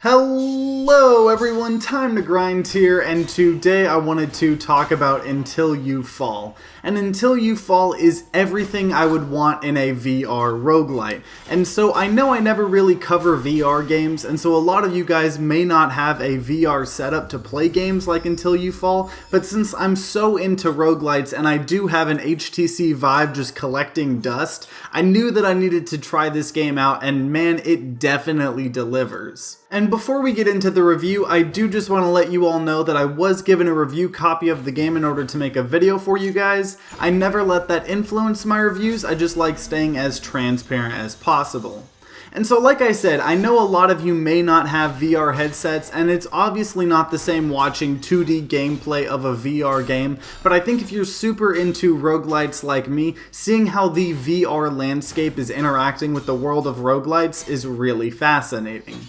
Hello everyone, Time to Grind here, and today I wanted to talk about Until You Fall. And Until You Fall is everything I would want in a VR roguelite. And so I know I never really cover VR games, and so a lot of you guys may not have a VR setup to play games like Until You Fall, but since I'm so into roguelites and I do have an HTC Vive just collecting dust, I knew that I needed to try this game out, and man, it definitely delivers. And before we get into the review, I do just want to let you all know that I was given a review copy of the game in order to make a video for you guys. I never let that influence my reviews, I just like staying as transparent as possible. And so like I said, I know a lot of you may not have VR headsets, and it's obviously not the same watching 2D gameplay of a VR game, but I think if you're super into roguelites like me, seeing how the VR landscape is interacting with the world of roguelites is really fascinating.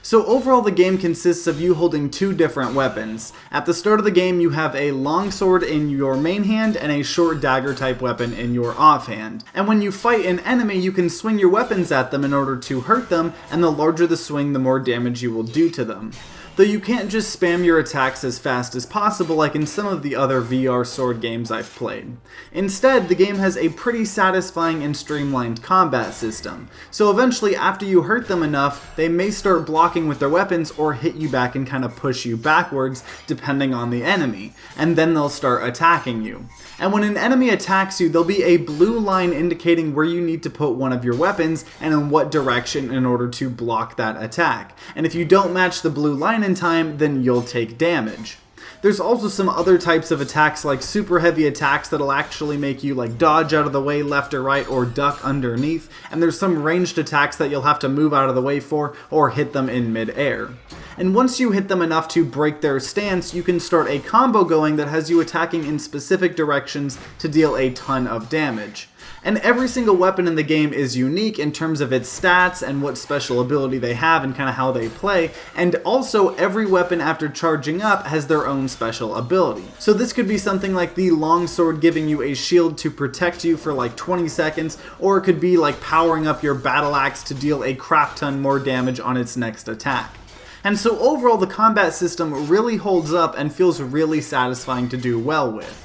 So overall the game consists of you holding two different weapons. At the start of the game you have a longsword in your main hand and a short dagger type weapon in your offhand. And when you fight an enemy you can swing your weapons at them in order to hurt them, and the larger the swing the more damage you will do to them. Though you can't just spam your attacks as fast as possible like in some of the other VR sword games I've played. Instead, the game has a pretty satisfying and streamlined combat system. So eventually, after you hurt them enough, they may start blocking with their weapons or hit you back and kind of push you backwards, depending on the enemy, and then they'll start attacking you. And when an enemy attacks you, there'll be a blue line indicating where you need to put one of your weapons and in what direction in order to block that attack. And if you don't match the blue line in time, then you'll take damage. There's also some other types of attacks like super heavy attacks that'll actually make you like dodge out of the way left or right or duck underneath, and there's some ranged attacks that you'll have to move out of the way for or hit them in mid-air. And once you hit them enough to break their stance, you can start a combo going that has you attacking in specific directions to deal a ton of damage. And every single weapon in the game is unique in terms of its stats and what special ability they have and kind of how they play, and also every weapon after charging up has their own special ability. So this could be something like the longsword giving you a shield to protect you for like 20 seconds, or it could be like powering up your battle axe to deal a crap ton more damage on its next attack. And so overall the combat system really holds up and feels really satisfying to do well with.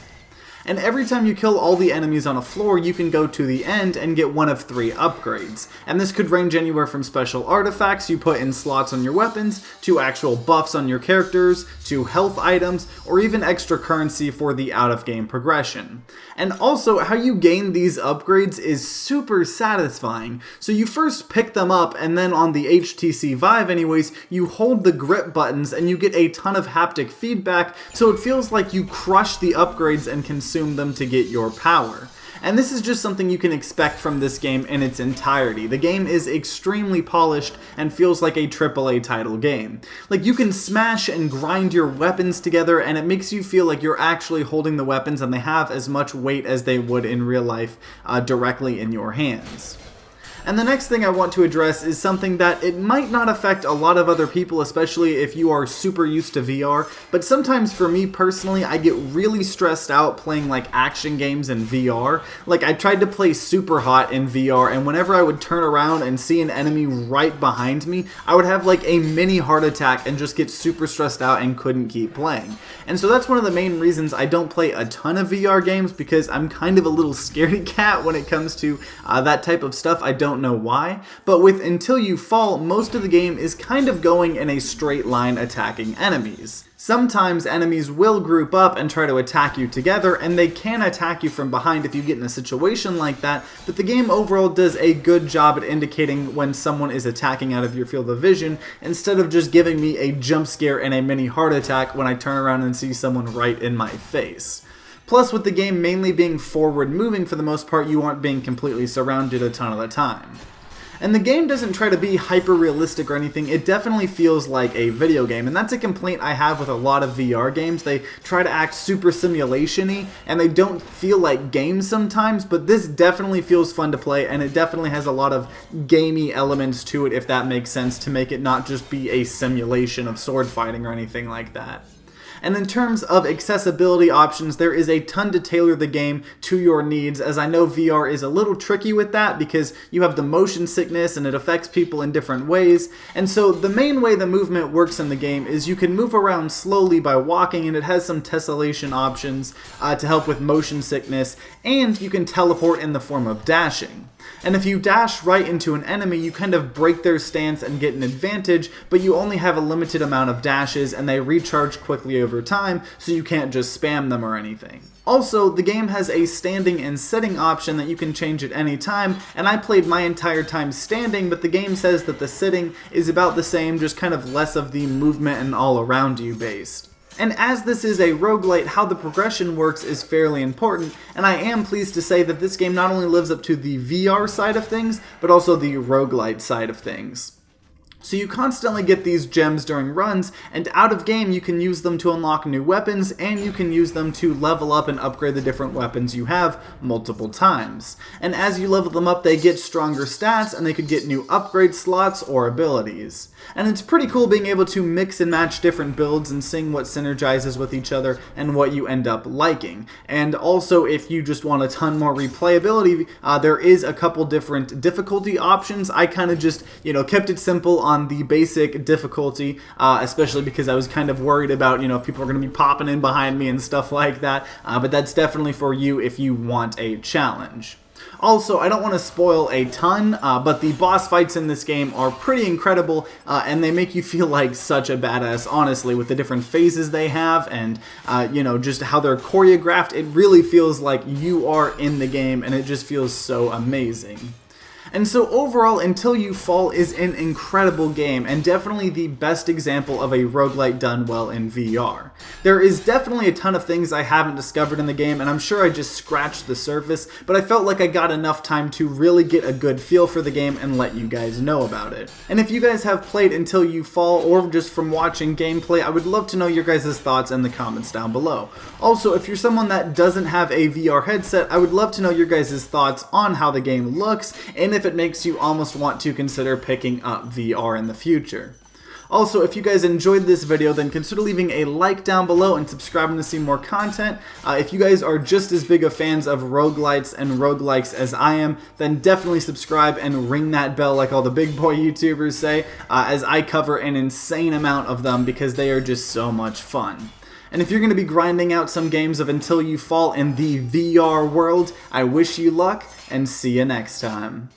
And every time you kill all the enemies on a floor, you can go to the end and get one of 3 upgrades. And this could range anywhere from special artifacts you put in slots on your weapons, to actual buffs on your characters, to health items, or even extra currency for the out-of-game progression. And also, how you gain these upgrades is super satisfying. So you first pick them up, and then on the HTC Vive anyways, you hold the grip buttons and you get a ton of haptic feedback, so it feels like you crush the upgrades and consume them to get your power. And this is just something you can expect from this game in its entirety. The game is extremely polished and feels like a AAA title game. Like, you can smash and grind your weapons together, and it makes you feel like you're actually holding the weapons and they have as much weight as they would in real life directly in your hands. And the next thing I want to address is something that it might not affect a lot of other people, especially if you are super used to VR, but sometimes for me personally, I get really stressed out playing like action games in VR. Like, I tried to play Super Hot in VR, and whenever I would turn around and see an enemy right behind me, I would have like a mini heart attack and just get super stressed out and couldn't keep playing. And so that's one of the main reasons I don't play a ton of VR games, because I'm kind of a little scaredy cat when it comes to that type of stuff. I don't know why, but with Until You Fall, most of the game is kind of going in a straight line attacking enemies. Sometimes enemies will group up and try to attack you together, and they can attack you from behind if you get in a situation like that, but the game overall does a good job at indicating when someone is attacking out of your field of vision, instead of just giving me a jump scare and a mini heart attack when I turn around and see someone right in my face. Plus, with the game mainly being forward moving for the most part, you aren't being completely surrounded a ton of the time. And the game doesn't try to be hyper-realistic or anything, it definitely feels like a video game, and that's a complaint I have with a lot of VR games. They try to act super simulation-y, and they don't feel like games sometimes, but this definitely feels fun to play, and it definitely has a lot of gamey elements to it, if that makes sense, to make it not just be a simulation of sword fighting or anything like that. And in terms of accessibility options, there is a ton to tailor the game to your needs, as I know VR is a little tricky with that because you have the motion sickness and it affects people in different ways. And so the main way the movement works in the game is you can move around slowly by walking, and it has some tessellation options to help with motion sickness, and you can teleport in the form of dashing. And if you dash right into an enemy, you kind of break their stance and get an advantage, but you only have a limited amount of dashes and they recharge quickly over time, so you can't just spam them or anything. Also, the game has a standing and sitting option that you can change at any time, and I played my entire time standing, but the game says that the sitting is about the same, just kind of less of the movement and all around you based. And as this is a roguelite, how the progression works is fairly important, and I am pleased to say that this game not only lives up to the VR side of things, but also the roguelite side of things. So you constantly get these gems during runs, and out of game you can use them to unlock new weapons, and you can use them to level up and upgrade the different weapons you have multiple times. And as you level them up, they get stronger stats, and they could get new upgrade slots or abilities. And it's pretty cool being able to mix and match different builds and seeing what synergizes with each other and what you end up liking. And also, if you just want a ton more replayability, there is a couple different difficulty options. I kind of just, kept it simple on the basic difficulty, especially because I was kind of worried about, if people are going to be popping in behind me and stuff like that. But that's definitely for you if you want a challenge. Also, I don't want to spoil a ton, but the boss fights in this game are pretty incredible, and they make you feel like such a badass, honestly, with the different phases they have and, just how they're choreographed. It really feels like you are in the game, and it just feels so amazing. And so overall, Until You Fall is an incredible game, and definitely the best example of a roguelite done well in VR. There is definitely a ton of things I haven't discovered in the game, and I'm sure I just scratched the surface, but I felt like I got enough time to really get a good feel for the game and let you guys know about it. And if you guys have played Until You Fall, or just from watching gameplay, I would love to know your guys' thoughts in the comments down below. Also, if you're someone that doesn't have a VR headset, I would love to know your guys' thoughts on how the game looks, and if it makes you almost want to consider picking up VR in the future. Also, if you guys enjoyed this video, then consider leaving a like down below and subscribing to see more content. If you guys are just as big of fans of roguelites and roguelikes as I am, then definitely subscribe and ring that bell like all the big boy YouTubers say, as I cover an insane amount of them because they are just so much fun. And if you're going to be grinding out some games of Until You Fall in the VR world, I wish you luck, and see you next time.